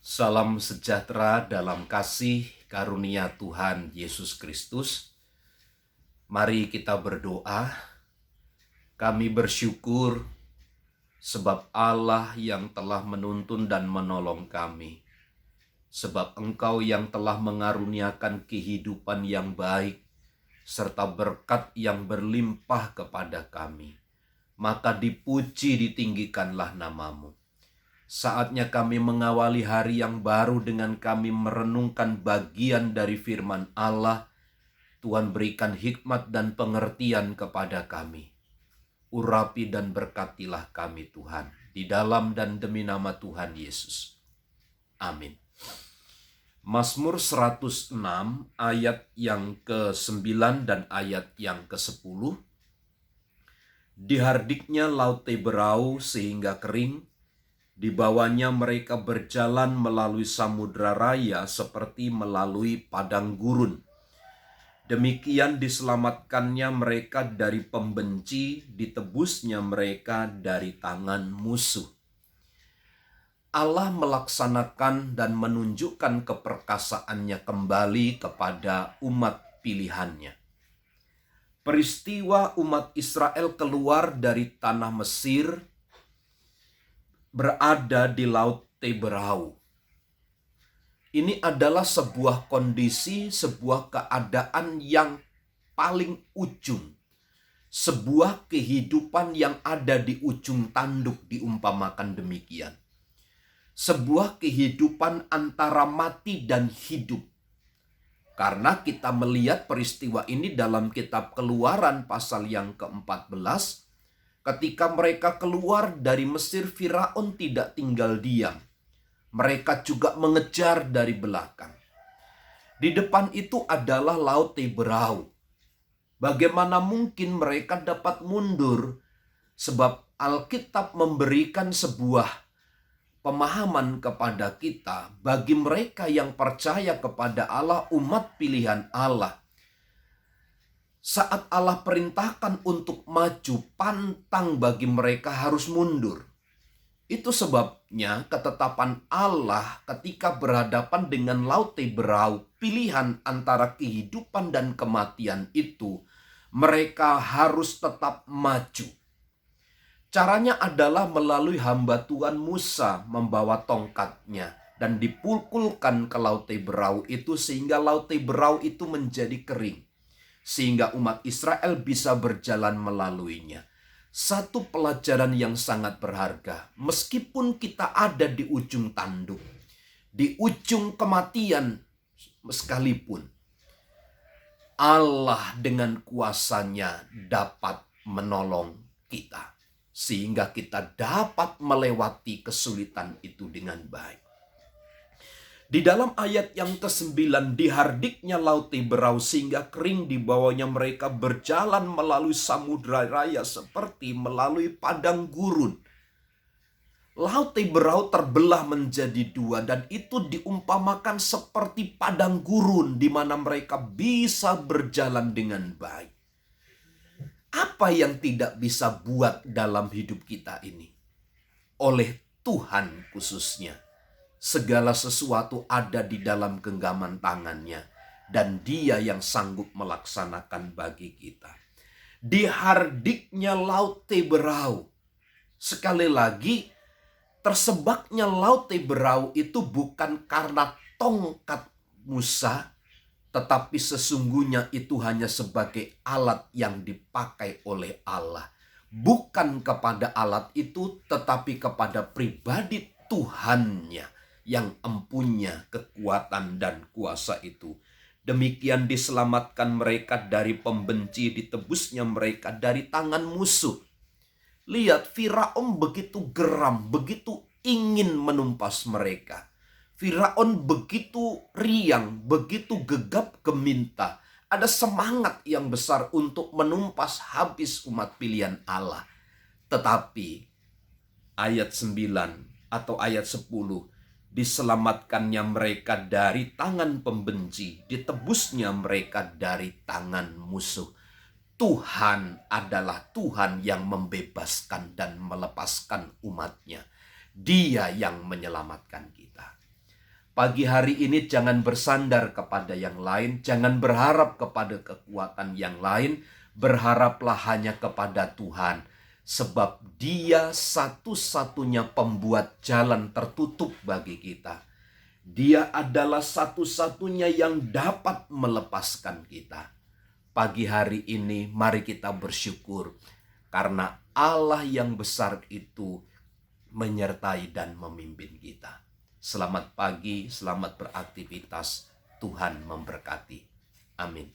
Salam sejahtera dalam kasih karunia Tuhan Yesus Kristus. Mari kita berdoa. Kami bersyukur sebab Allah yang telah menuntun dan menolong kami. Sebab Engkau yang telah mengaruniakan kehidupan yang baik serta berkat yang berlimpah kepada kami. Maka dipuji ditinggikanlah namamu. Saatnya kami mengawali hari yang baru dengan kami merenungkan bagian dari firman Allah. Tuhan berikan hikmat dan pengertian kepada kami. Urapi dan berkatilah kami Tuhan, di dalam dan demi nama Tuhan Yesus. Amin. Mazmur 106 ayat yang ke-9 dan ayat yang ke-10. Dihardiknya laut Teberau sehingga kering, di bawahnya mereka berjalan melalui samudra raya seperti melalui padang gurun. Demikian diselamatkannya mereka dari pembenci, ditebusnya mereka dari tangan musuh. Allah melaksanakan dan menunjukkan keperkasaannya kembali kepada umat pilihannya. Peristiwa umat Israel keluar dari tanah Mesir berada di Laut Teberau. Ini adalah sebuah kondisi, sebuah keadaan yang paling ujung. Sebuah kehidupan yang ada di ujung tanduk diumpamakan demikian. Sebuah kehidupan antara mati dan hidup. Karena kita melihat peristiwa ini dalam kitab Keluaran pasal yang ke-14. Ketika mereka keluar dari Mesir, Firaun tidak tinggal diam. Mereka juga mengejar dari belakang. Di depan itu adalah Laut Teberau. Bagaimana mungkin mereka dapat mundur? Sebab Alkitab memberikan sebuah pemahaman kepada kita bagi mereka yang percaya kepada Allah, umat pilihan Allah. Saat Allah perintahkan untuk maju, pantang bagi mereka harus mundur. Itu sebabnya ketetapan Allah ketika berhadapan dengan Laut Teberau, pilihan antara kehidupan dan kematian itu, mereka harus tetap maju. Caranya adalah melalui hamba Tuhan Musa membawa tongkatnya dan dipukulkan ke Laut Teberau itu sehingga Laut Teberau itu menjadi kering. Sehingga umat Israel bisa berjalan melaluinya. Satu pelajaran yang sangat berharga. Meskipun kita ada di ujung tanduk, di ujung kematian sekalipun, Allah dengan kuasanya dapat menolong kita. Sehingga kita dapat melewati kesulitan itu dengan baik. Di dalam ayat yang ke-9, dihardiknya Laut Teberau sehingga kering, di bawahnya mereka berjalan melalui samudra raya seperti melalui padang gurun. Laut Teberau terbelah menjadi dua dan itu diumpamakan seperti padang gurun di mana mereka bisa berjalan dengan baik. Apa yang tidak bisa buat dalam hidup kita ini? Oleh Tuhan khususnya. Segala sesuatu ada di dalam genggaman tangannya. Dan Dia yang sanggup melaksanakan bagi kita. Dihardiknya Laut Teberau. Sekali lagi, tersebaknya Laut Teberau itu bukan karena tongkat Musa, tetapi sesungguhnya itu hanya sebagai alat yang dipakai oleh Allah. Bukan kepada alat itu, tetapi kepada pribadi Tuhannya yang empunya kekuatan dan kuasa itu. Demikian diselamatkan mereka dari pembenci, ditebusnya mereka dari tangan musuh. Lihat, Firaun begitu geram, begitu ingin menumpas mereka. Firaun begitu riang, begitu gegap gempita. Ada semangat yang besar untuk menumpas habis umat pilihan Allah. Tetapi ayat 9 atau ayat 10, diselamatkannya mereka dari tangan pembenci, ditebusnya mereka dari tangan musuh. Tuhan adalah Tuhan yang membebaskan dan melepaskan umatnya. Dia yang menyelamatkan kita. Pagi hari ini jangan bersandar kepada yang lain, jangan berharap kepada kekuatan yang lain, berharaplah hanya kepada Tuhan. Sebab Dia satu-satunya pembuat jalan tertutup bagi kita. Dia adalah satu-satunya yang dapat melepaskan kita. Pagi hari ini mari kita bersyukur karena Allah yang besar itu menyertai dan memimpin kita. Selamat pagi, selamat beraktivitas. Tuhan memberkati. Amin.